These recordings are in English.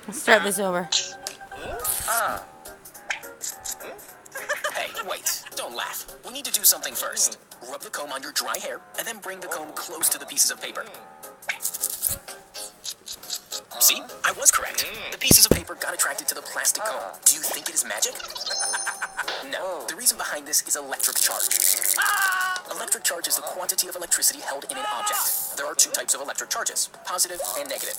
Let's start this over. Hey, wait. Don't laugh. We need to do something first. Rub the comb on your dry hair, and then bring the comb close to the pieces of paper. See? I was correct. The pieces of paper got attracted to the plastic comb. Do you think it is magic? No. The reason behind this is electric charge. Electric charge is the quantity of electricity held in an object. There are two types of electric charges, positive and negative.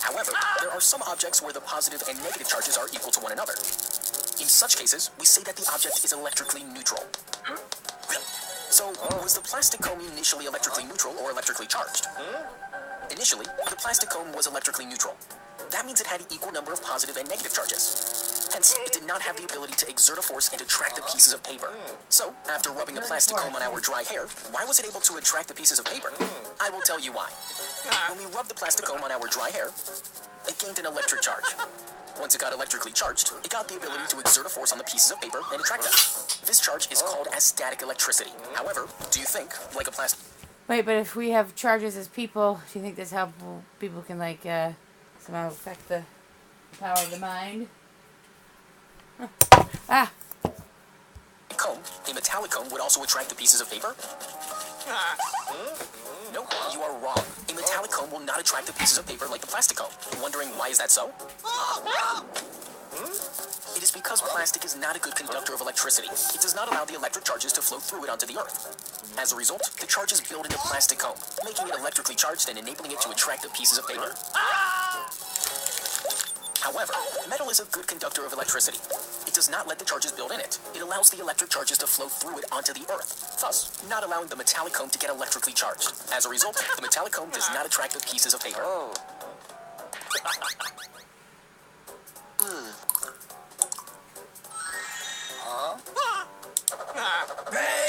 However, there are some objects where the positive and negative charges are equal to one another. In such cases, we say that the object is electrically neutral. So, was the plastic comb initially electrically neutral or electrically charged? Initially, the plastic comb was electrically neutral. That means it had an equal number of positive and negative charges. Hence, it did not have the ability to exert a force and attract the pieces of paper. So, after rubbing the plastic comb on our dry hair, why was it able to attract the pieces of paper? I will tell you why. When we rubbed the plastic comb on our dry hair, it gained an electric charge. Once it got electrically charged, it got the ability to exert a force on the pieces of paper and attract them. This charge is called as static electricity. However, do you think, like a plastic... Wait, but if we have charges as people, do you think this how people can, like, somehow affect the power of the mind? Huh. Ah! comb, a metallic comb would also attract the pieces of paper? Nope, you are wrong. A metallic comb will not attract the pieces of paper like the plastic comb. Wondering why is that so? It is because plastic is not a good conductor of electricity. It does not allow the electric charges to flow through it onto the earth. As a result, the charges build in the plastic comb, making it electrically charged and enabling it to attract the pieces of paper. However, metal is a good conductor of electricity. It does not let the charges build in it. It allows the electric charges to flow through it onto the earth, thus not allowing the metallic comb to get electrically charged. As a result, the metallic comb does not attract the pieces of paper.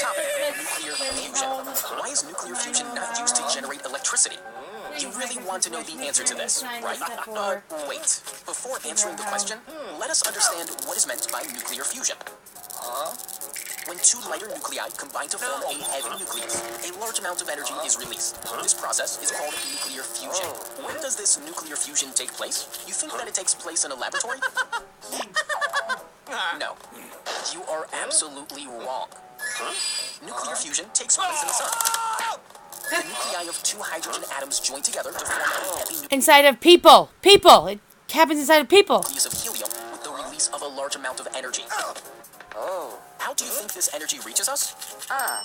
Topic: nuclear fusion. Why is nuclear fusion not used to generate electricity? You really want to know the answer to this, right? Wait. Before answering the question, let us understand what is meant by nuclear fusion. When two lighter nuclei combine to form a heavy nucleus, a large amount of energy is released. This process is called nuclear fusion. When does this nuclear fusion take place? You think that it takes place in a laboratory? No. You are absolutely wrong. Nuclear fusion takes place in the sun. The nuclei of two hydrogen atoms join together to form a heavy nucleus Inside of people. People. It happens inside of people. of helium with the release of a large amount of energy. How do you think this energy reaches us? Nah.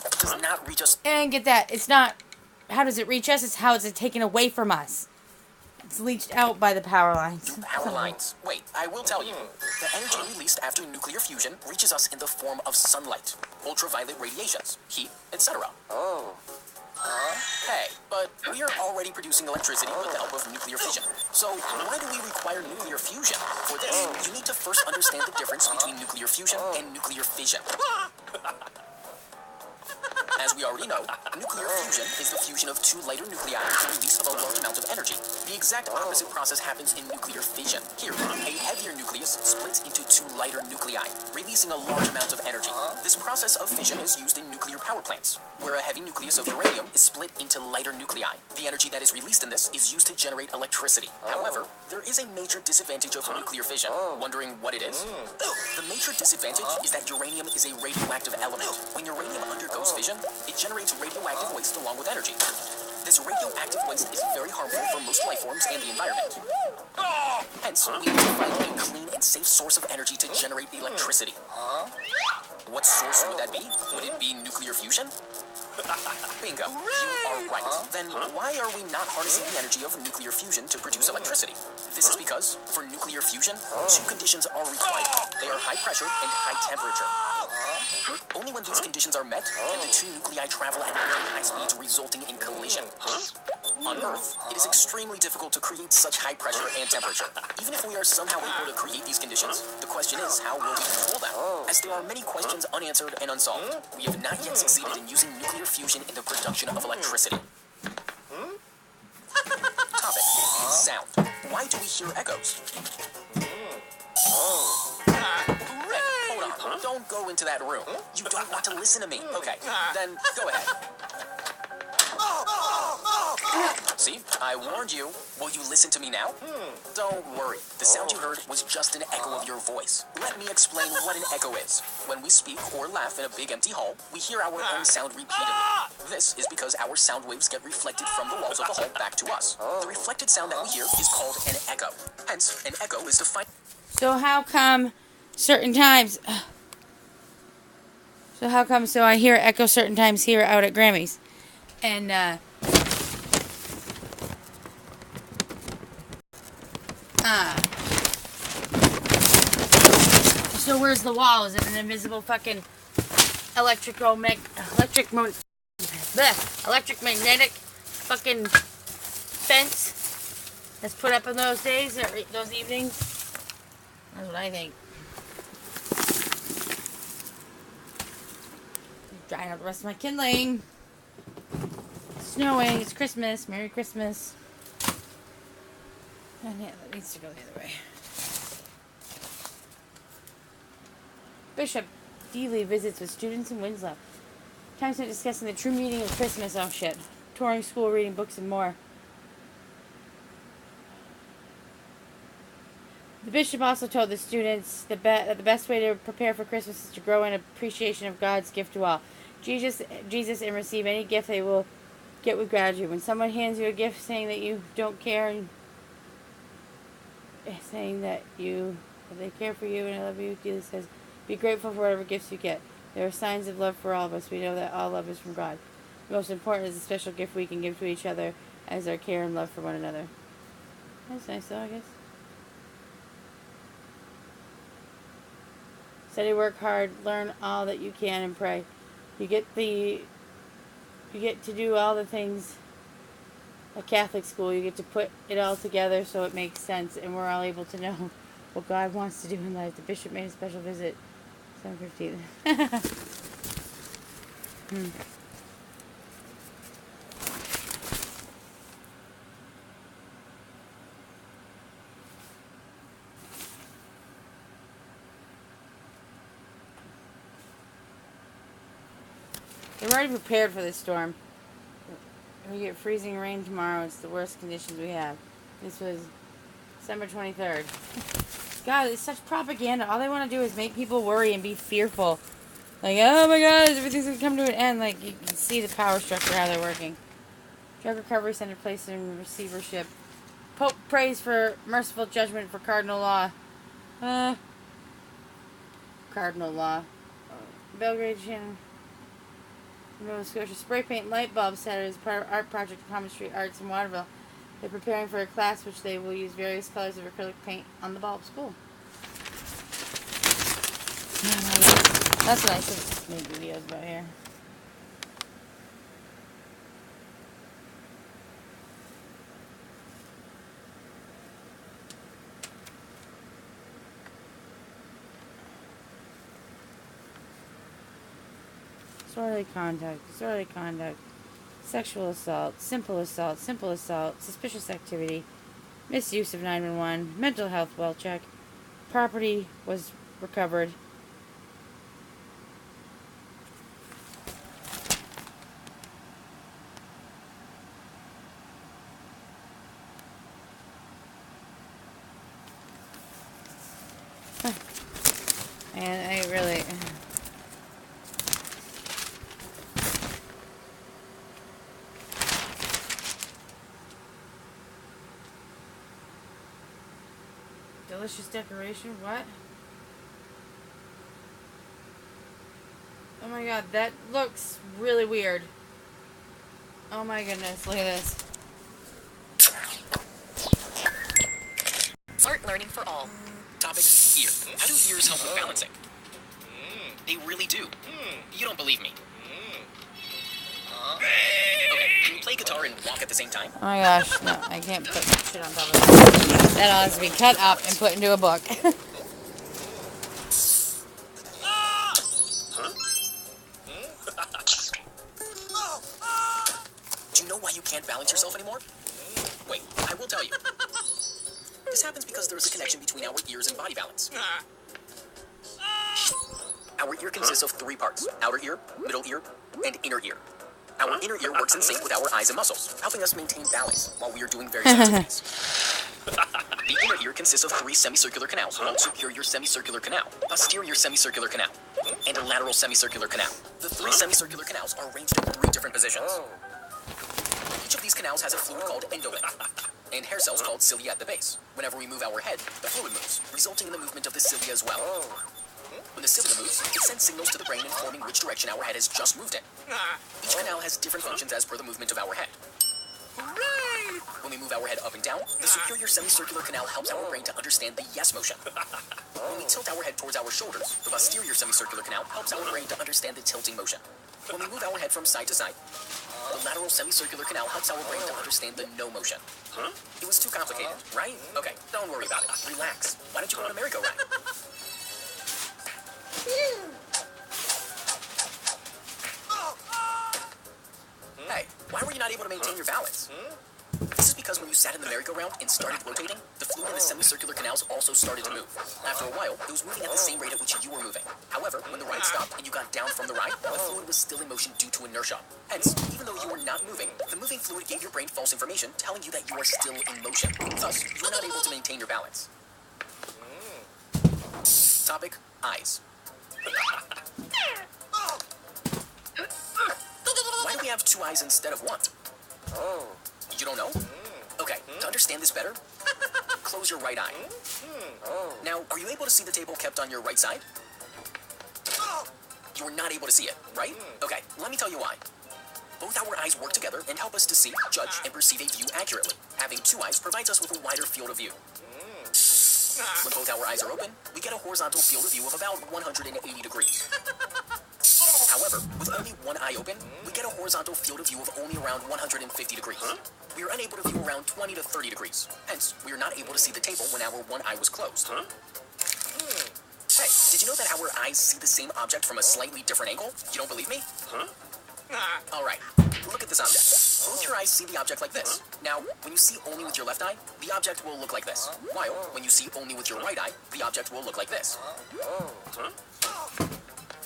It does not reach us And get that. It's not how does it reach us, it's how is it taken away from us. It's leached out by the power lines. through power lines. Wait, I will tell you. The energy released after nuclear fusion reaches us in the form of sunlight, ultraviolet radiations, heat, etc. Hey, but we are already producing electricity with the help of nuclear fission. So why do we require nuclear fusion? For this, you need to first understand the difference between nuclear fusion and nuclear fission. As we already know, nuclear fusion is the fusion of two lighter nuclei with the release of a large amount of energy. The exact opposite process happens in nuclear fission. Here, a heavier nucleus splits into two lighter nuclei, releasing a large amount of energy. This process of fission is used in nuclear power plants, where a heavy nucleus of uranium is split into lighter nuclei. The energy that is released in this is used to generate electricity. However, there is a major disadvantage of nuclear fission. Wondering what it is? The major disadvantage is that uranium is a radioactive element. When uranium undergoes fission, it generates radioactive waste along with energy. This radioactive waste is very harmful for most life forms and the environment. Hence, we need to find a clean and safe source of energy to generate electricity. What source would that be? Would it be nuclear fusion? Bingo, you are right. Then why are we not harnessing the energy of nuclear fusion to produce electricity? This is because, for nuclear fusion, two conditions are required. They are high pressure and high temperature. Only when these conditions are met can the two nuclei travel at very high speeds, resulting in collision. On Earth, it is extremely difficult to create such high pressure and temperature. Even if we are somehow able to create these conditions, the question is, how will we control them? As there are many questions unanswered and unsolved, we have not yet succeeded in using nuclear fusion in the production of electricity. Topic: sound. Why do we hear echoes? Hey, hold on. Don't go into that room. You don't want to listen to me. Okay, then go ahead. See, I warned you. Will you listen to me now? Don't worry. The sound you heard was just an echo of your voice. Let me explain what an echo is. When we speak or laugh in a big empty hall, we hear our own sound repeatedly. This is because our sound waves get reflected from the walls of the hall back to us. The reflected sound that we hear is called an echo. Hence, an echo is defined. So how come certain times... So I hear echo certain times here out at Grammy's. And, so where's the wall? Is it an invisible fucking electromagnetic fucking fence that's put up in those days or those evenings? That's what I think. Drying out the rest of my kindling. It's snowing. It's Christmas. Merry Christmas. And yeah, that needs to go the other way. Bishop Dealey visits with students in Winslow. Time spent discussing the true meaning of Christmas. Oh shit. Touring school, reading books, and more. The bishop also told the students that the best way to prepare for Christmas is to grow in appreciation of God's gift to all. Jesus and receive any gift they will get with gratitude. When someone hands you a gift saying that you don't care and saying that they care for you and I love you, Jesus says, be grateful for whatever gifts you get. There are signs of love for all of us. We know that all love is from God. The most important is the special gift we can give to each other as our care and love for one another. That's nice though, I guess. Study, work hard, learn all that you can, and pray. You get to do all the things at Catholic school. You get to put it all together so it makes sense, and we're all able to know what God wants to do in life. The bishop made a special visit. 7:15. They're already prepared for this storm. We get freezing rain tomorrow. It's the worst conditions we have. This was December 23rd. God, it's such propaganda. All they want to do is make people worry and be fearful. Like, oh my God, everything's going to come to an end. Like, you can see the power structure, how they're working. Drug Recovery Center placed in receivership. Pope prays for merciful judgment for Cardinal Law. Cardinal Law. Belgrade, Shannon. Nova Scotia. Spray paint light bulbs Saturday as part of art project at Common Street Arts in Waterville. They're preparing for a class which they will use various colors of acrylic paint on the bulbs. Cool. That's what I should make videos about here. Disorderly conduct, sexual assault, simple assault, suspicious activity, misuse of 911, mental health well check, property was recovered. And I really... Delicious decoration, what? Oh my God, that looks really weird. Oh my goodness, look at this. Smart learning for all. Topic, ear. How do ears help with balancing? They really do. You don't believe me. Okay, can you play guitar and walk at the same time? Oh my gosh, no, I can't put shit on top of it. That all has to be cut up and put into a book. Do you know why you can't balance yourself anymore? Wait, I will tell you. This happens because there is a connection between our ears and body balance. Our ear consists of three parts: outer ear, middle ear, and inner ear. Our inner ear works in sync with our eyes and muscles, helping us maintain balance while we are doing various activities. The inner ear consists of three semicircular canals called superior semicircular canal, posterior semicircular canal, and a lateral semicircular canal. The three semicircular canals are arranged in three different positions. Each of these canals has a fluid called endolymph, and hair cells called cilia at the base. Whenever we move our head, the fluid moves, resulting in the movement of the cilia as well. When the cilia moves, it sends signals to the brain informing which direction our head has just moved in. Each canal has different functions as per the movement of our head. When we move our head up and down, the superior semicircular canal helps our brain to understand the yes motion. When we tilt our head towards our shoulders, the posterior semicircular canal helps our brain to understand the tilting motion. When we move our head from side to side, the lateral semicircular canal helps our brain to understand the no motion. It was too complicated, right? Okay, don't worry about it. Relax. Why don't you go on a merry-go-round? Hey, why were you not able to maintain your balance? This is because when you sat in the merry-go-round and started rotating, the fluid in the semicircular canals also started to move. After a while, it was moving at the same rate at which you were moving. However, when the ride stopped and you got down from the ride, the fluid was still in motion due to inertia. Hence, even though you were not moving, the moving fluid gave your brain false information, telling you that you are still in motion. Thus, you are not able to maintain your balance. Topic: eyes. Why do we have two eyes instead of one? You don't know? Okay, to understand this better, close your right eye. Now, are you able to see the table kept on your right side? You are not able to see it, right? Okay, let me tell you why. Both our eyes work together and help us to see, judge, and perceive a view accurately. Having two eyes provides us with a wider field of view. When both our eyes are open, we get a horizontal field of view of about 180 degrees. However, with only one eye open, we get a horizontal field of view of only around 150 degrees. We are unable to view around 20 to 30 degrees. Hence, we are not able to see the table when our one eye was closed. Hey, did you know that our eyes see the same object from a slightly different angle? You don't believe me? Alright, look at this object. Both your eyes see the object like this. Now, when you see only with your left eye, the object will look like this. While, when you see only with your right eye, the object will look like this.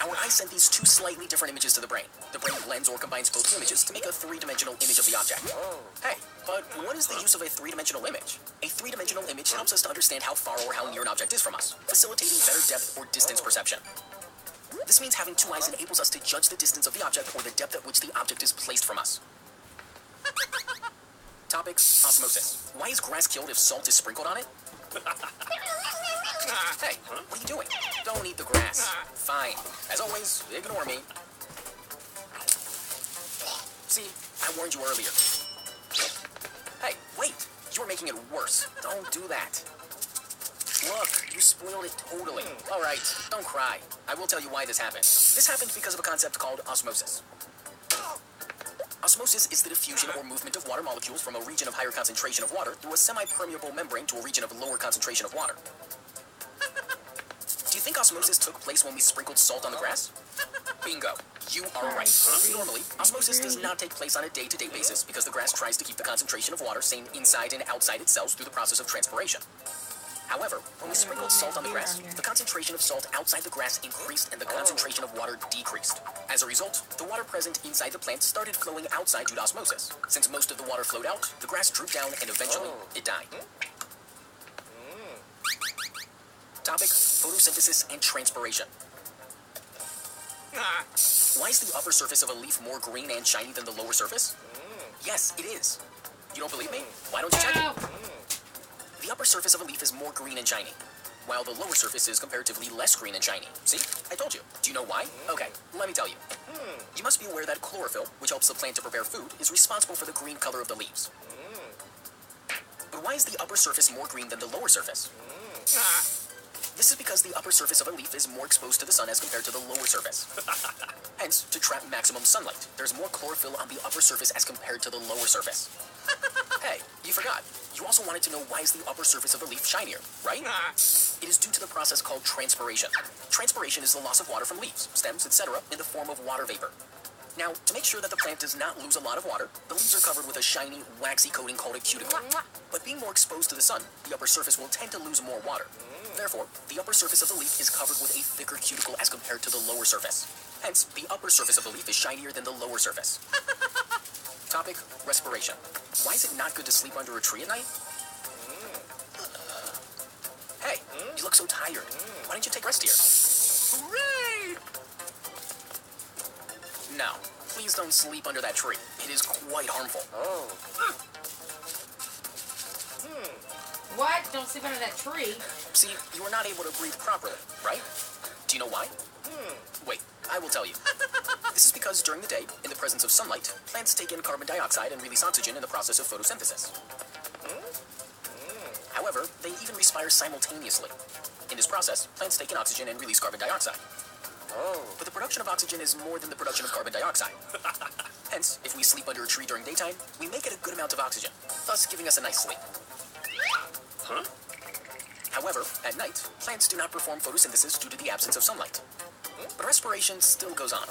Our eyes send these two slightly different images to the brain. The brain blends or combines both images to make a three-dimensional image of the object. Hey, but what is the use of a three-dimensional image? A three-dimensional image helps us to understand how far or how near an object is from us, facilitating better depth or distance perception. This means having two eyes enables us to judge the distance of the object or the depth at which the object is placed from us. Topic: osmosis. Why is grass killed if salt is sprinkled on it? Hey, what are you doing? Don't eat the grass. Fine. As always, ignore me. See, I warned you earlier. Hey, wait! You're making it worse. Don't do that. Look, you spoiled it totally. Alright, don't cry. I will tell you why this happened. This happened because of a concept called osmosis. Osmosis is the diffusion or movement of water molecules from a region of higher concentration of water through a semi-permeable membrane to a region of lower concentration of water. Do you think osmosis took place when we sprinkled salt on the grass? Bingo. You are right. Normally, osmosis does not take place on a day-to-day basis because the grass tries to keep the concentration of water same inside and outside its cells through the process of transpiration. However, when we sprinkled salt on the grass, the concentration of salt outside the grass increased and the concentration of water decreased. As a result, the water present inside the plant started flowing outside due to osmosis. Since most of the water flowed out, the grass drooped down and eventually it died. Topic: photosynthesis and transpiration. Why is the upper surface of a leaf more green and shiny than the lower surface? Yes, it is. You don't believe me? Why don't you check it? The upper surface of a leaf is more green and shiny, while the lower surface is comparatively less green and shiny. See? I told you. Do you know why? Okay, let me tell you. You must be aware that chlorophyll, which helps the plant to prepare food, is responsible for the green color of the leaves. But why is the upper surface more green than the lower surface? This is because the upper surface of a leaf is more exposed to the sun as compared to the lower surface. Hence, to trap maximum sunlight, there's more chlorophyll on the upper surface as compared to the lower surface. Hey, you forgot. You also wanted to know why is the upper surface of a leaf shinier, right? It is due to the process called transpiration. Transpiration is the loss of water from leaves, stems, etc. in the form of water vapor. Now, to make sure that the plant does not lose a lot of water, the leaves are covered with a shiny, waxy coating called a cuticle. But being more exposed to the sun, the upper surface will tend to lose more water. Therefore, the upper surface of the leaf is covered with a thicker cuticle as compared to the lower surface. Hence, the upper surface of the leaf is shinier than the lower surface. Topic, respiration. Why is it not good to sleep under a tree at night? Hey, you look so tired. Why don't you take rest here? Hooray! Now, please don't sleep under that tree. It is quite harmful. What? Don't sleep under that tree. See, you are not able to breathe properly, right? Do you know why? Wait, I will tell you. This is because during the day, in the presence of sunlight, plants take in carbon dioxide and release oxygen in the process of photosynthesis. However, they even respire simultaneously. In this process, plants take in oxygen and release carbon dioxide. But the production of oxygen is more than the production of carbon dioxide. Hence, if we sleep under a tree during daytime, we may get a good amount of oxygen, thus giving us a nice sleep. However, at night, plants do not perform photosynthesis due to the absence of sunlight. But respiration still goes on.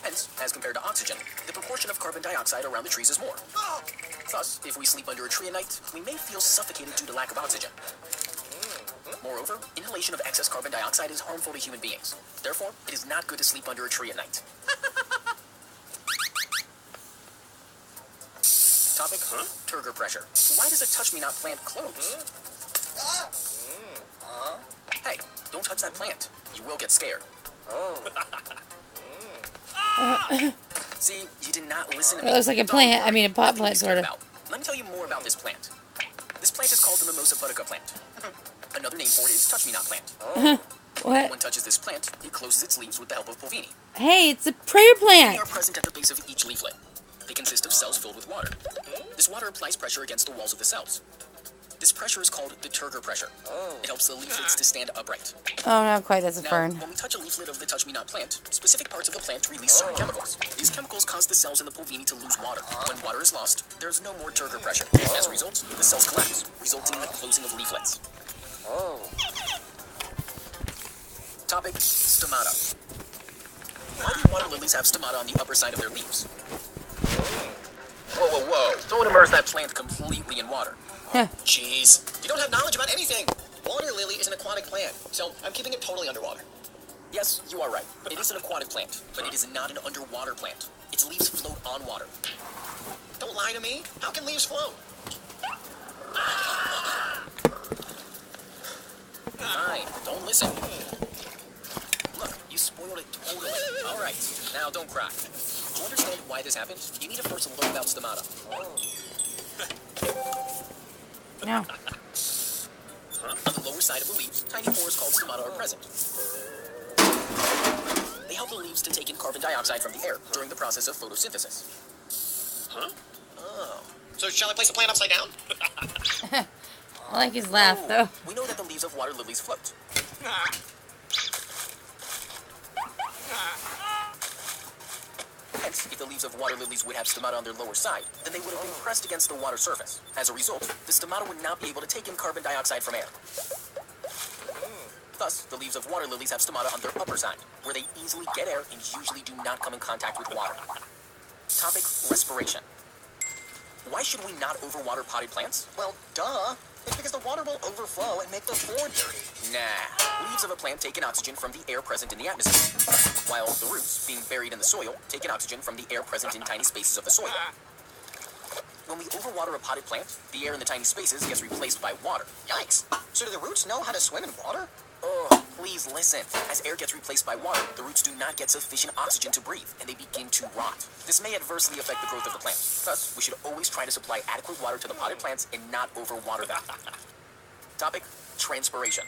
Hence, as compared to oxygen, the proportion of carbon dioxide around the trees is more. Thus, if we sleep under a tree at night, we may feel suffocated due to lack of oxygen. Moreover, inhalation of excess carbon dioxide is harmful to human beings. Therefore, it is not good to sleep under a tree at night. Topic, turgor pressure. Why does a touch-me-not plant close? Hey, don't touch that plant. You will get scared. See, you did not listen to me. It looks like a Don't plant. worry. I mean, a pot Nothing to plant, be scared sort of. about. Let me tell you more about this plant. This plant is called the Mimosa pudica plant. Another name for it is touch-me-not plant. When What? one touches this plant, it closes its leaves with the help of pulvini. Hey, it's a prayer They plant. are present at the base of each leaflet. They consist of cells filled with water. This water applies pressure against the walls of the cells. This pressure is called the turgor pressure. It helps the leaflets to stand upright. Oh, not quite. That's a Now, fern. when we touch a leaflet of the touch-me-not plant, specific parts of the plant release certain chemicals. These chemicals cause the cells in the pulvini to lose water. When water is lost, there's no more turgor pressure. As a result, the cells collapse, resulting in the closing of leaflets. Topic, stomata. Why do water lilies have stomata on the upper side of their leaves? Whoa, whoa, whoa. Don't immerse that plant completely in water. Jeez. You don't have knowledge about anything. Water lily is an aquatic plant, so I'm keeping it totally underwater. Yes, you are right. It is an aquatic plant, but it is not an underwater plant. Its leaves float on water. Don't lie to me. How can leaves float? Fine, don't listen. Look, you spoiled it totally. All right, now don't cry. To understand why this happened, you need to first learn about stomata. No. On the lower side of the leaves, tiny pores called stomata are present. They help the leaves to take in carbon dioxide from the air during the process of photosynthesis. Oh. So shall I place the plant upside down? I like his laugh, though. We know that the leaves of water lilies float. Hence, if the leaves of water lilies would have stomata on their lower side, then they would have been pressed against the water surface. As a result, the stomata would not be able to take in carbon dioxide from air. Thus, the leaves of water lilies have stomata on their upper side, where they easily get air and usually do not come in contact with water. Topic, respiration. Why should we not overwater potted plants? Well, duh. It's because the water will overflow and make the floor dirty. Nah. Leaves of a plant take in oxygen from the air present in the atmosphere, while the roots, being buried in the soil, take in oxygen from the air present in tiny spaces of the soil. When we overwater a potted plant, the air in the tiny spaces gets replaced by water. Yikes. So do the roots know how to swim in water? Oh, please listen. As air gets replaced by water, the roots do not get sufficient oxygen to breathe, and they begin to rot. This may adversely affect the growth of the plant. Thus, we should always try to supply adequate water to the potted plants and not overwater them. Topic, transpiration.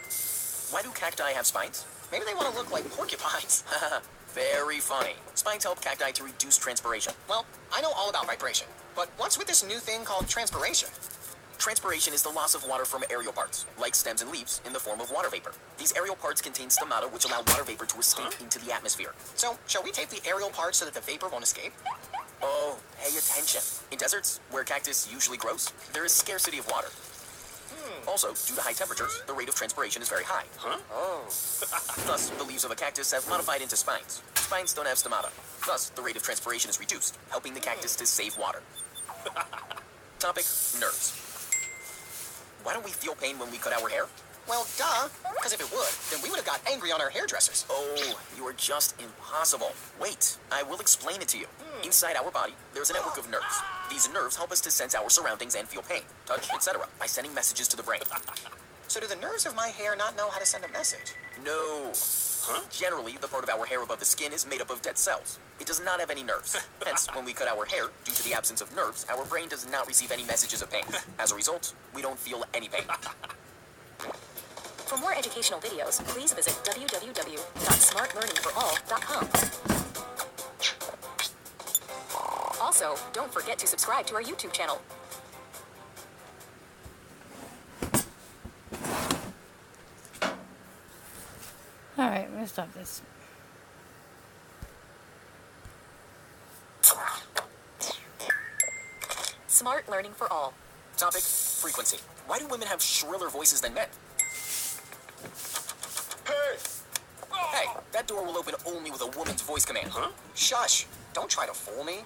Why do cacti have spines? Maybe they want to look like porcupines. Very funny. Spines help cacti to reduce transpiration. Well, I know all about vibration, but what's with this new thing called transpiration? Transpiration is the loss of water from aerial parts, like stems and leaves, in the form of water vapor. These aerial parts contain stomata, which allow water vapor to escape into the atmosphere. So, shall we tape the aerial parts so that the vapor won't escape? Oh, pay attention. In deserts, where cactus usually grows, there is scarcity of water. Also, due to high temperatures, the rate of transpiration is very high. Thus, the leaves of a cactus have modified into spines. Spines don't have stomata. Thus, the rate of transpiration is reduced, helping the cactus to save water. Topic, nerves. Why don't we feel pain when we cut our hair? Well, duh. Because if it would, then we would have got angry on our hairdressers. Oh, you are just impossible. Wait, I will explain it to you. Inside our body, there's a network of nerves. These nerves help us to sense our surroundings and feel pain, touch, etc. by sending messages to the brain. So do the nerves of my hair not know how to send a message? No. Generally, the part of our hair above the skin is made up of dead cells. It does not have any nerves. Hence, when we cut our hair, due to the absence of nerves, our brain does not receive any messages of pain. As a result, we don't feel any pain. For more educational videos, please visit www.smartlearningforall.com. Also, don't forget to subscribe to our YouTube channel. Alright, I'm gonna stop this. Smart Learning for All. Topic, frequency. Why do women have shriller voices than men? Hey, that door will open only with a woman's voice command. Shush. Don't try to fool me.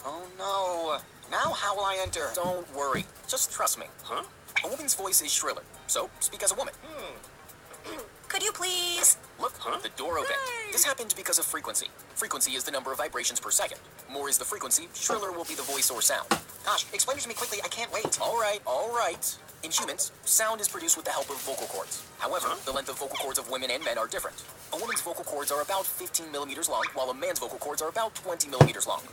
Oh no. Now how will I enter? Don't worry. Just trust me. A woman's voice is shriller, so speak as a woman. Could you please? Look, the door opened. This happened because of frequency. Frequency is the number of vibrations per second. More is the frequency, shriller will be the voice or sound. Gosh, explain it to me quickly, I can't wait. All right. In humans, sound is produced with the help of vocal cords. However, the length of vocal cords of women and men are different. A woman's vocal cords are about 15 millimeters long, while a man's vocal cords are about 20 millimeters long.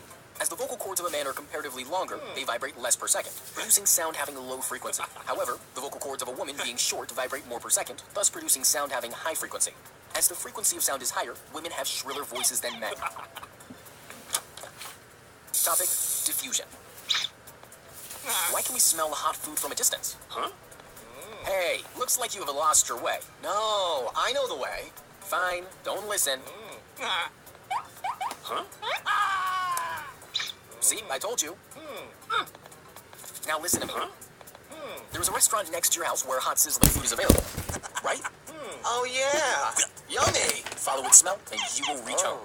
As the vocal cords of a man are comparatively longer, they vibrate less per second, producing sound having low frequency. However, the vocal cords of a woman being short vibrate more per second, thus producing sound having high frequency. As the frequency of sound is higher, women have shriller voices than men. Topic, diffusion. Why can we smell hot food from a distance? Hey, looks like you have lost your way. No, I know the way. Fine, don't listen. See, I told you. Now listen to me. There's a restaurant next to your house where hot sizzling food is available, right? Oh yeah, yummy. Follow its smell and you will reach home.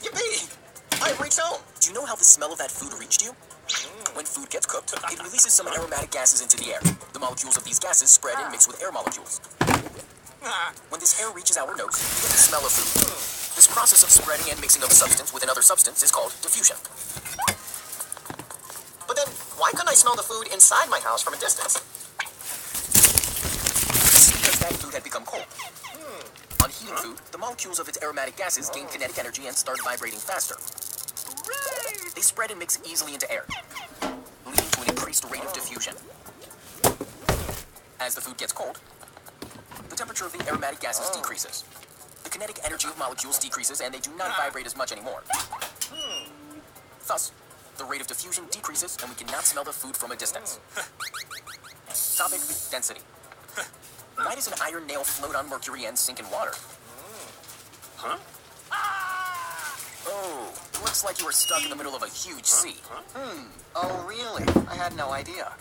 Yippee! I've reached home. Do you know how the smell of that food reached you? When food gets cooked, it releases some aromatic gases into the air. The molecules of these gases spread and mix with air molecules. When this air reaches our nose, we get the smell of food. This process of spreading and mixing of a substance with another substance is called diffusion. But then, why couldn't I smell the food inside my house from a distance? This is because that food had become cold. On heating food, the molecules of its aromatic gases gain kinetic energy and start vibrating faster. They spread and mix easily into air, leading to an increased rate of diffusion. As the food gets cold, the temperature of the aromatic gases decreases. The kinetic energy of molecules decreases and they do not vibrate as much anymore. Thus, the rate of diffusion decreases and we cannot smell the food from a distance. Topic, density. Why does an iron nail float on mercury and sink in water? Oh, looks like you were stuck in the middle of a huge sea. Oh really? I had no idea.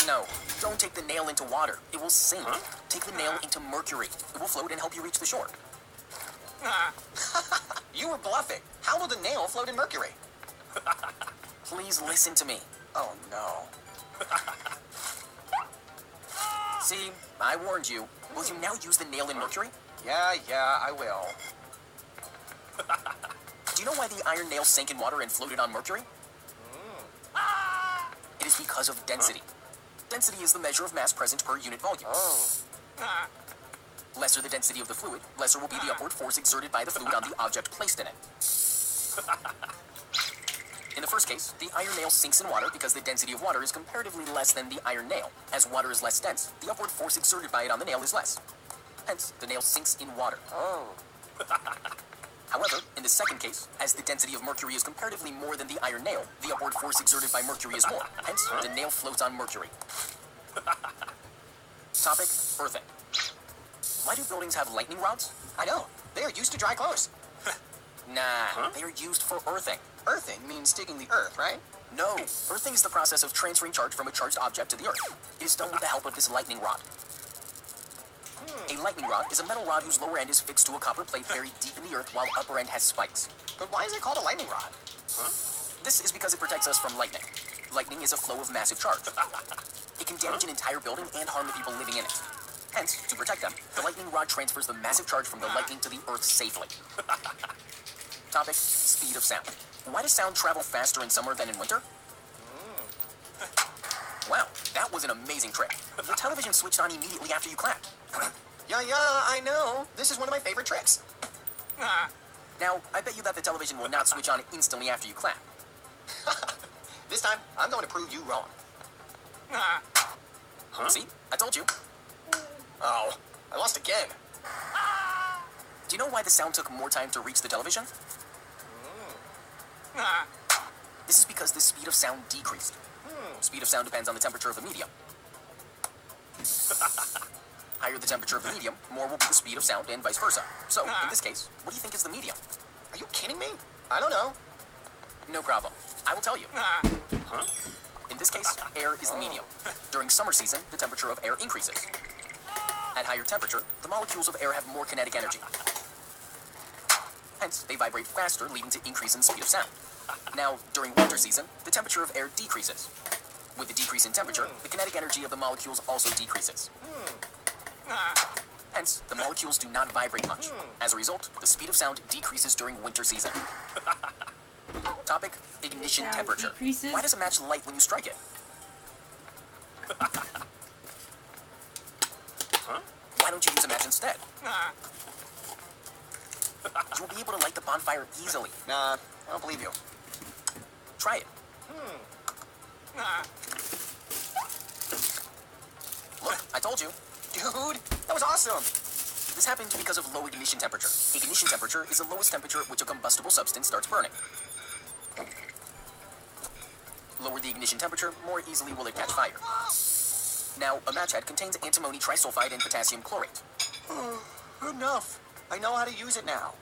No, don't take the nail into water. It will sink. Take the nail into mercury. It will float and help you reach the shore. You were bluffing. How will the nail float in mercury? Please listen to me. Oh no. See, I warned you. Will you now use the nail in mercury? Yeah, I will. Do you know why the iron nail sank in water and floated on mercury? It is because of density. Density is the measure of mass present per unit volume. Lesser the density of the fluid, lesser will be the upward force exerted by the fluid on the object placed in it. In the first case, the iron nail sinks in water because the density of water is comparatively less than the iron nail. As water is less dense, the upward force exerted by it on the nail is less. Hence, the nail sinks in water. However, in the second case, as the density of mercury is comparatively more than the iron nail, the upward force exerted by mercury is more. Hence, the nail floats on mercury. Topic, earthing. Why do buildings have lightning rods? I know. They are used to dry clothes. Nah, they are used for earthing. Earthing means digging the earth, right? No, earthing is the process of transferring charge from a charged object to the earth. It is done with the help of this lightning rod. A lightning rod is a metal rod whose lower end is fixed to a copper plate buried deep in the earth while upper end has spikes. But why is it called a lightning rod? This is because it protects us from lightning. Lightning is a flow of massive charge. It can damage an entire building and harm the people living in it. Hence, to protect them, the lightning rod transfers the massive charge from the lightning to the earth safely. Topic, speed of sound. Why does sound travel faster in summer than in winter? Wow, that was an amazing trick. The television switched on immediately after you clapped. Yeah, I know. This is one of my favorite tricks. Now, I bet you that the television will not switch on instantly after you clap. This time, I'm going to prove you wrong. See? I told you. Oh, I lost again. Do you know why the sound took more time to reach the television? This is because the speed of sound decreased. Speed of sound depends on the temperature of the medium. Higher the temperature of the medium, more will be the speed of sound and vice versa. So, in this case, what do you think is the medium? Are you kidding me? I don't know. No problem. I will tell you. In this case, air is the medium. During summer season, the temperature of air increases. At higher temperature, the molecules of air have more kinetic energy. Hence, they vibrate faster, leading to increase in speed of sound. Now, during winter season, the temperature of air decreases. With the decrease in temperature, the kinetic energy of the molecules also decreases. Hence, the molecules do not vibrate much. As a result, the speed of sound decreases during winter season. Topic, ignition Sound temperature. decreases? Why does a match light when you strike it? Why don't you use a match instead? You'll be able to light the bonfire easily. Nah, I don't believe you. Try it. Look, I told you. Dude, that was awesome. This happened because of low ignition temperature. Ignition temperature is the lowest temperature at which a combustible substance starts burning. Lower the ignition temperature, more easily will it catch fire. Now, a match head contains antimony trisulfide and potassium chlorate. Good enough. I know how to use it now.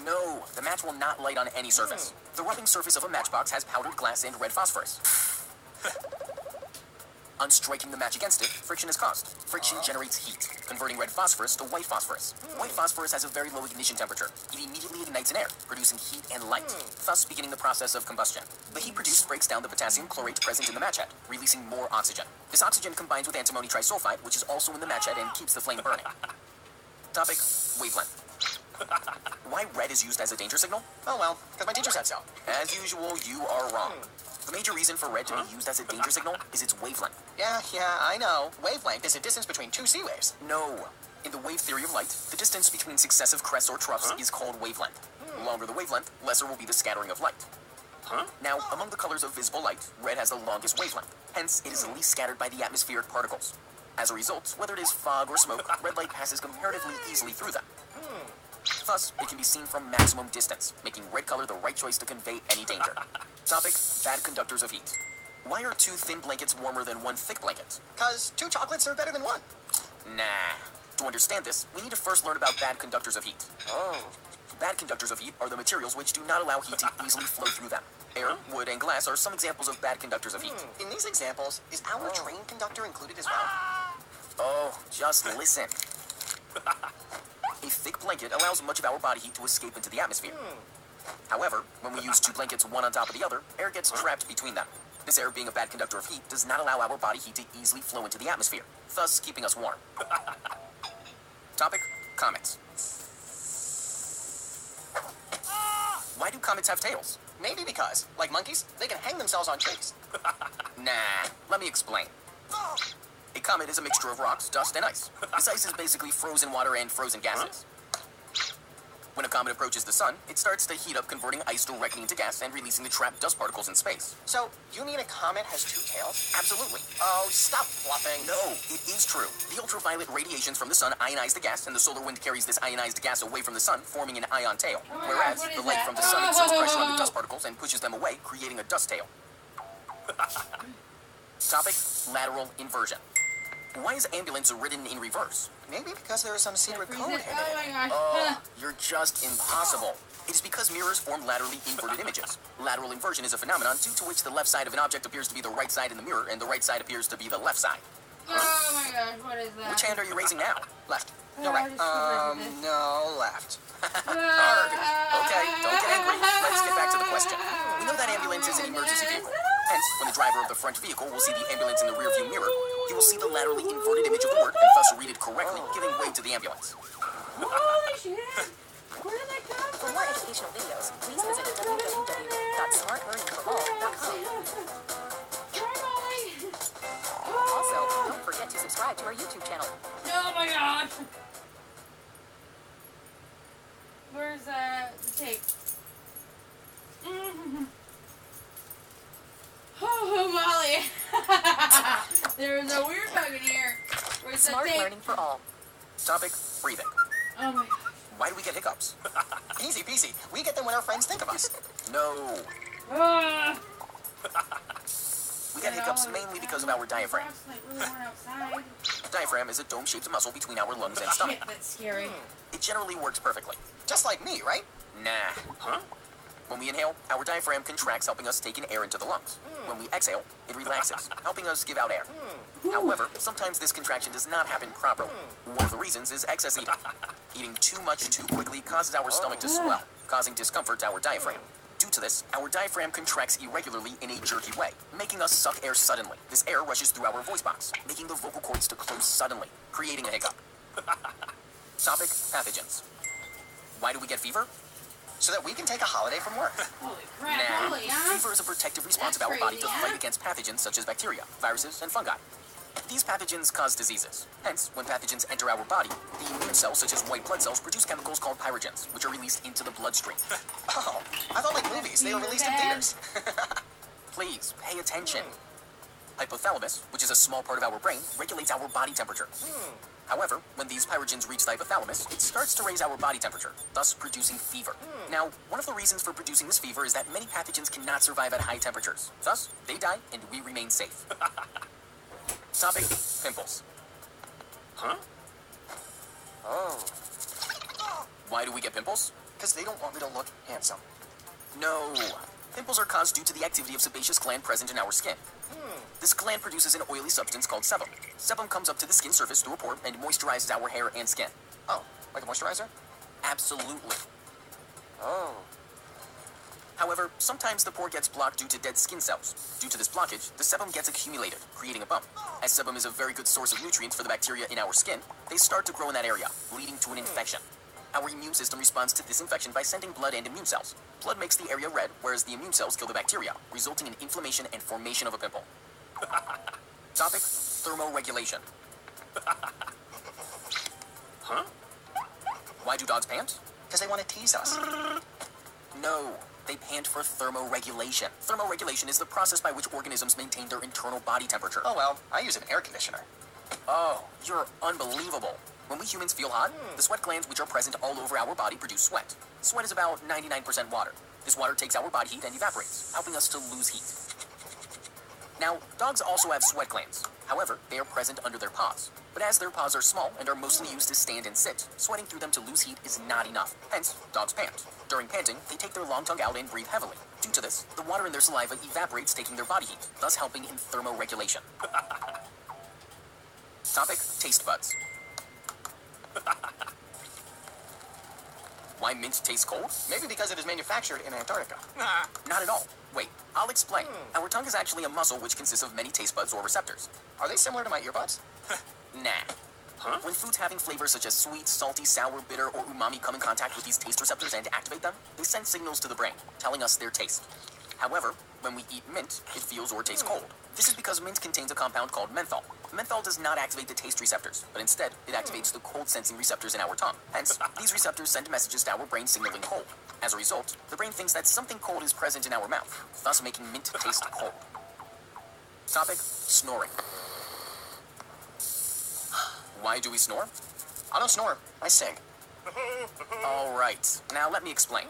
No, the match will not light on any surface. The rubbing surface of a matchbox has powdered glass and red phosphorus. On striking the match against it, friction is caused. Friction generates heat, converting red phosphorus to white phosphorus. White phosphorus has a very low ignition temperature. It immediately ignites in air, producing heat and light, thus beginning the process of combustion. The heat produced breaks down the potassium chlorate present in the match head, releasing more oxygen. This oxygen combines with antimony trisulfide, which is also in the match head and keeps the flame burning. Topic, wavelength. Why red is used as a danger signal? Oh well, because my teacher said so. As usual, you are wrong. The major reason for red to be used as a danger signal is its wavelength. Yeah, I know. Wavelength is the distance between two sea waves. No. In the wave theory of light, the distance between successive crests or troughs is called wavelength. The longer the wavelength, lesser will be the scattering of light. Now, among the colors of visible light, red has the longest wavelength. Hence, it is the least scattered by the atmospheric particles. As a result, whether it is fog or smoke, red light passes comparatively easily through them. Thus, it can be seen from maximum distance, making red color the right choice to convey any danger. Topic, bad conductors of heat. Why are 2 thin blankets warmer than 1 thick blanket? Because 2 chocolates are better than 1. Nah. To understand this, we need to first learn about bad conductors of heat. Oh. Bad conductors of heat are the materials which do not allow heat to easily flow through them. Air, wood, and glass are some examples of bad conductors of heat. In these examples, is our train conductor included as well? Oh, just listen. A thick blanket allows much of our body heat to escape into the atmosphere. However, when we use 2 blankets one on top of the other, air gets trapped between them. This air, being a bad conductor of heat, does not allow our body heat to easily flow into the atmosphere, thus keeping us warm. Topic, comets. Why do comets have tails? Maybe because, like monkeys, they can hang themselves on trees. Nah, let me explain. A comet is a mixture of rocks, dust, and ice. This ice is basically frozen water and frozen gases. When a comet approaches the sun, it starts to heat up, converting ice directly into gas and releasing the trapped dust particles in space. So, you mean a comet has 2 tails? Absolutely. Oh, stop bluffing. No, it is true. The ultraviolet radiations from the sun ionize the gas, and the solar wind carries this ionized gas away from the sun, forming an ion tail. Oh my Whereas, God, what the is light that? from the sun exerts pressure on the dust particles and pushes them away, creating a dust tail. Topic, lateral inversion. Why is ambulance written in reverse? Maybe because there is some secret code hidden. Oh my gosh. Oh, you're just impossible. It is because mirrors form laterally inverted images. Lateral inversion is a phenomenon due to which the left side of an object appears to be the right side in the mirror, and the right side appears to be the left side. Oh my gosh, what is that? Which hand are you raising now? Left. Oh, No, right. I just keep raising this. No, left. Arg. Okay, don't get angry. Let's get back to the question. We know that ambulance is an emergency vehicle. Hence, when the driver of the front vehicle will see the ambulance in the rearview mirror, he will see the laterally inverted image of the word and thus read it correctly, giving way to the ambulance. Holy shit! Where did that come For from? more educational videos, please visit www.smartlearningforall.com. Also, don't forget to subscribe to our YouTube channel. Oh my gosh! Where's the tape? Oh, Molly! There was a weird bug in here. Where's the Smart tape? Learning for All. Topic, breathing. Oh my gosh. Why do we get hiccups? Easy peasy. We get them when our friends think of us. No. Ah. We get hiccups mainly because of our diaphragm. Like really warm outside. Diaphragm is a dome-shaped muscle between our lungs and stomach. Shit, that's scary. It generally works perfectly. Just like me, right? Nah. Huh? When we inhale, our diaphragm contracts, helping us take in air into the lungs. When we exhale, it relaxes, helping us give out air. However, sometimes this contraction does not happen properly. One of the reasons is excess eating. Eating too much too quickly causes our stomach to swell, causing discomfort to our diaphragm. Due to this, our diaphragm contracts irregularly in a jerky way, making us suck air suddenly. This air rushes through our voice box, making the vocal cords to close suddenly, creating a hiccup. Topic, pathogens. Why do we get fever? So that we can take a holiday from work. Holy crap, Nah. really, huh? Fever is a protective response That's of our body crazy, to huh? fight against pathogens such as bacteria, viruses, and fungi. These pathogens cause diseases. Hence, when pathogens enter our body, the immune cells, such as white blood cells, produce chemicals called pyrogens, which are released into the bloodstream. Oh, I thought like movies, they were released in theaters. Please, pay attention. Hypothalamus, which is a small part of our brain, regulates our body temperature. However, when these pyrogens reach the hypothalamus, it starts to raise our body temperature, thus producing fever. Now, one of the reasons for producing this fever is that many pathogens cannot survive at high temperatures. Thus, they die and we remain safe. Topic, pimples. Huh? Oh, Why do we get pimples? because they don't want me to look handsome. No. Pimples are caused due to the activity of sebaceous gland present in our skin. This gland produces an oily substance called sebum. Sebum comes up to the skin surface through a pore and moisturizes our hair and skin. Oh, like a moisturizer? Absolutely. Oh. However, sometimes the pore gets blocked due to dead skin cells. Due to this blockage, the sebum gets accumulated, creating a bump. As sebum is a very good source of nutrients for the bacteria in our skin, they start to grow in that area, leading to an infection. Our immune system responds to this infection by sending blood and immune cells. Blood makes the area red, whereas the immune cells kill the bacteria, resulting in inflammation and formation of a pimple. Topic, thermoregulation. Huh? Why do dogs pant? Because they want to tease us. No, they pant for thermoregulation. Thermoregulation is the process by which organisms maintain their internal body temperature. Oh well, I use an air conditioner. Oh, you're unbelievable. When we humans feel hot, the sweat glands which are present all over our body produce sweat. Sweat is about 99% water. This water takes our body heat and evaporates, helping us to lose heat. Now, dogs also have sweat glands. However, they are present under their paws. But as their paws are small and are mostly used to stand and sit, sweating through them to lose heat is not enough. Hence, dogs pant. During panting, they take their long tongue out and breathe heavily. Due to this, the water in their saliva evaporates, taking their body heat, thus helping in thermoregulation. Topic, taste buds. Why mint tastes cold? Maybe because it is manufactured in Antarctica. Not at all. Wait, I'll explain. Our tongue is actually a muscle which consists of many taste buds or receptors. Are they similar to my earbuds? Nah. Huh? When foods having flavors such as sweet, salty, sour, bitter, or umami come in contact with these taste receptors and activate them, they send signals to the brain, telling us their taste. However, when we eat mint, it feels or tastes cold. This is because mint contains a compound called menthol. Menthol does not activate the taste receptors, but instead, it activates the cold-sensing receptors in our tongue. Hence, these receptors send messages to our brain signaling cold. As a result, the brain thinks that something cold is present in our mouth, thus making mint taste cold. Topic, snoring. Why do we snore? I don't snore. I sing. All right, now let me explain.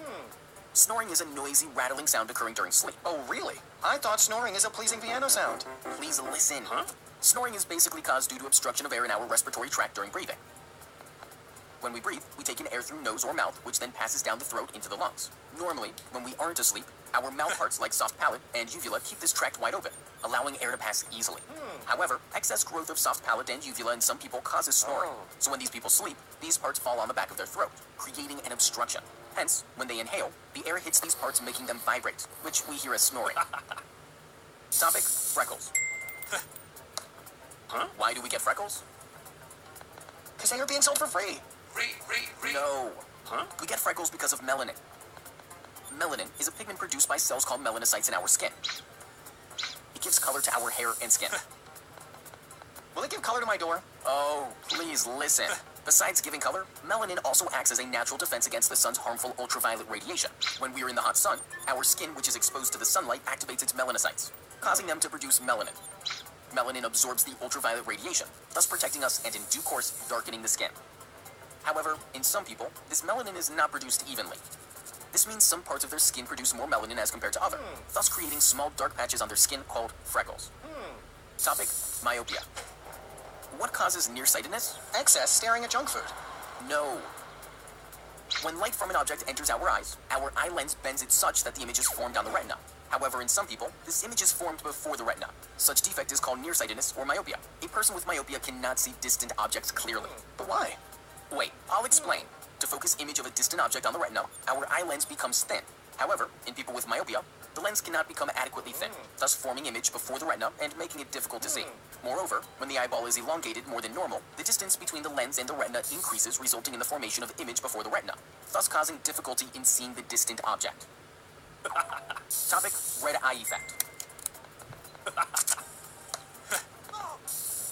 Snoring is a noisy, rattling sound occurring during sleep. Oh, really? I thought snoring is a pleasing piano sound. Please listen. Snoring is basically caused due to obstruction of air in our respiratory tract during breathing. When we breathe, we take in air through nose or mouth, which then passes down the throat into the lungs. Normally, when we aren't asleep, our mouth parts like soft palate and uvula keep this tract wide open. allowing air to pass easily. However, excess growth of soft palate and uvula in some people causes snoring. So when these people sleep, these parts fall on the back of their throat, creating an obstruction. Hence, when they inhale, the air hits these parts making them vibrate, which we hear as snoring. Topic, freckles. Why do we get freckles? Because they are being sold for free. No. We get freckles because of melanin. Melanin is a pigment produced by cells called melanocytes in our skin. It gives color to our hair and skin. Will it give color to my door? Oh, please listen. Besides giving color, melanin also acts as a natural defense against the sun's harmful ultraviolet radiation. When we are in the hot sun, our skin, which is exposed to the sunlight, activates its melanocytes, causing them to produce melanin. Melanin absorbs the ultraviolet radiation, thus protecting us and in due course, darkening the skin. However, in some people, this melanin is not produced evenly. This means some parts of their skin produce more melanin as compared to others, thus creating small dark patches on their skin called freckles. Topic, myopia. What causes nearsightedness? Excess staring at junk food. No. When light from an object enters our eyes, our eye lens bends it such that the image is formed on the retina. However, in some people, this image is formed before the retina. Such defect is called nearsightedness or myopia. A person with myopia cannot see distant objects clearly. But why? Wait, I'll explain. To focus image of a distant object on the retina, our eye lens becomes thin. However, in people with myopia, the lens cannot become adequately thin, thus forming image before the retina and making it difficult to see. Moreover, when the eyeball is elongated more than normal, the distance between the lens and the retina increases, resulting in the formation of image before the retina, thus causing difficulty in seeing the distant object. Topic, red eye effect.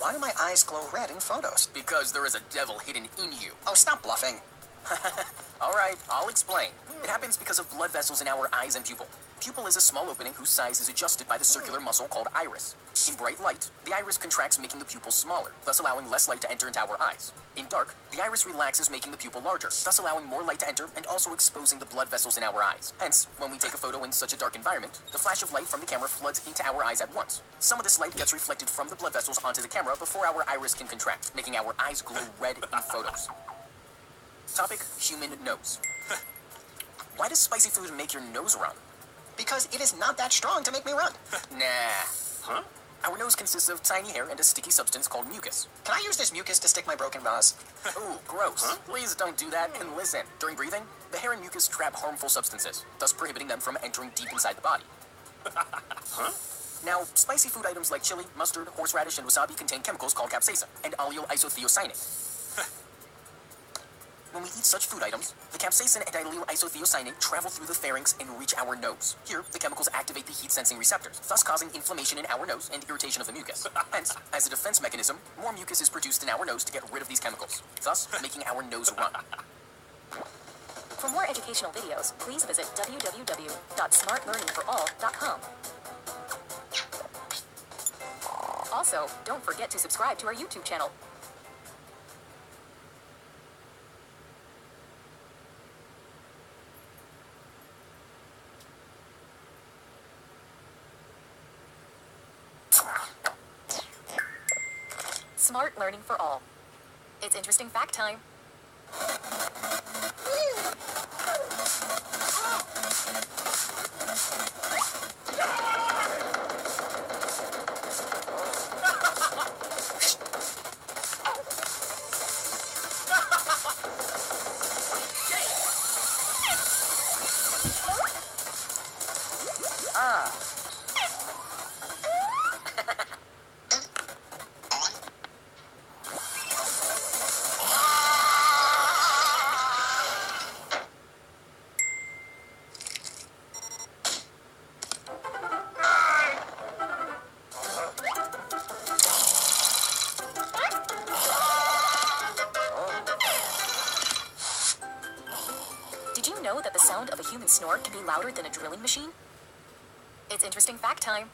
Why do my eyes glow red in photos? Because there is a devil hidden in you. Oh, stop bluffing. Alright, I'll explain. It happens because of blood vessels in our eyes and pupil. Pupil is a small opening whose size is adjusted by the circular muscle called iris. In bright light, the iris contracts, making the pupil smaller, thus allowing less light to enter into our eyes. In dark, the iris relaxes, making the pupil larger, thus allowing more light to enter and also exposing the blood vessels in our eyes. Hence, when we take a photo in such a dark environment, the flash of light from the camera floods into our eyes at once. Some of this light gets reflected from the blood vessels onto the camera before our iris can contract, making our eyes glow red in photos. Topic, human nose. Why does spicy food make your nose run? Because it is not that strong to make me run. Nah. Our nose consists of tiny hair and a sticky substance called mucus. Can I use this mucus to stick my broken vase? Ooh, gross. Please don't do that and listen. During breathing, the hair and mucus trap harmful substances, thus prohibiting them from entering deep inside the body. Now, spicy food items like chili, mustard, horseradish, and wasabi contain chemicals called capsaicin and allyl isothiocyanate. When we eat such food items, the capsaicin and allyl isothiocyanate travel through the pharynx and reach our nose. Here, the chemicals activate the heat-sensing receptors, thus causing inflammation in our nose and irritation of the mucus. Hence, as a defense mechanism, more mucus is produced in our nose to get rid of these chemicals, thus making our nose run. For more educational videos, please visit www.smartlearningforall.com. Also, don't forget to subscribe to our YouTube channel. Smart Learning for All. It's interesting fact time. Did you know that the sound of a human snore can be louder than a drilling machine? It's interesting fact time.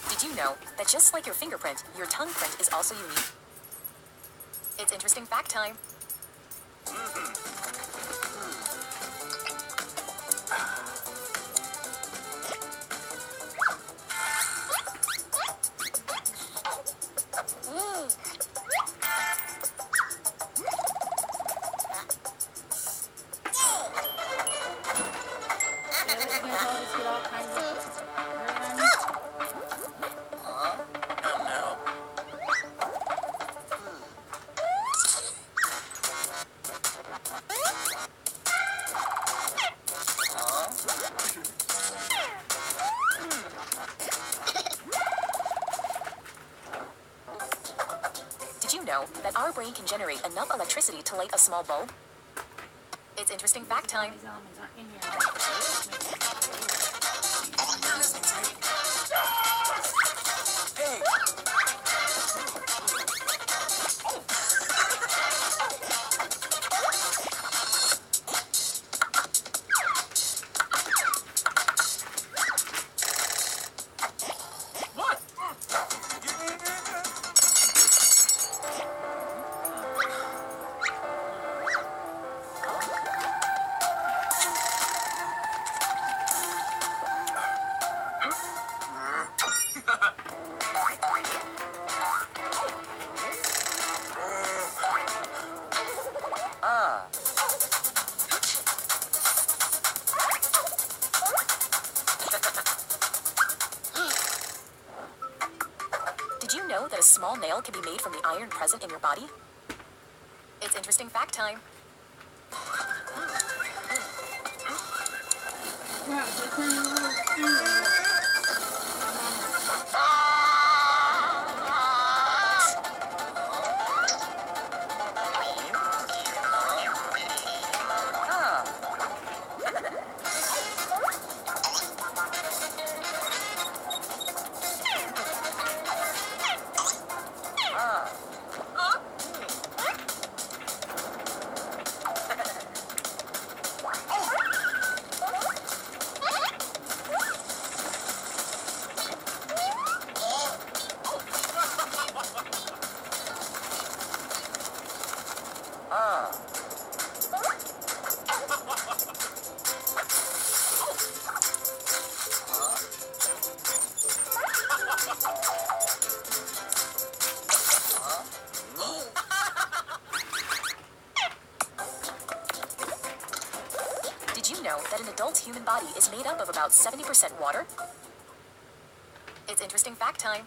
Did you know that just like your fingerprint, your tongue print is also unique? It's interesting fact time. Did you know that our brain can generate enough electricity to light a small bulb? It's interesting fact time. These elements aren't in here. Did you know that a small nail can be made from the iron present in your body? It's interesting fact time. Did you know that an adult human body is made up of about 70% water? It's interesting fact time.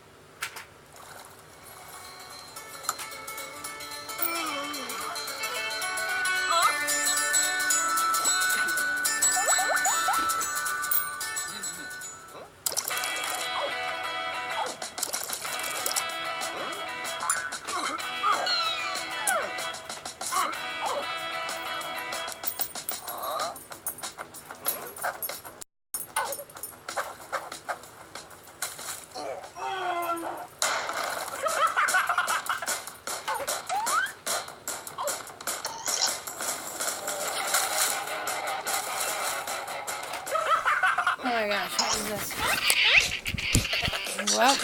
Oh my gosh, what is this? Well,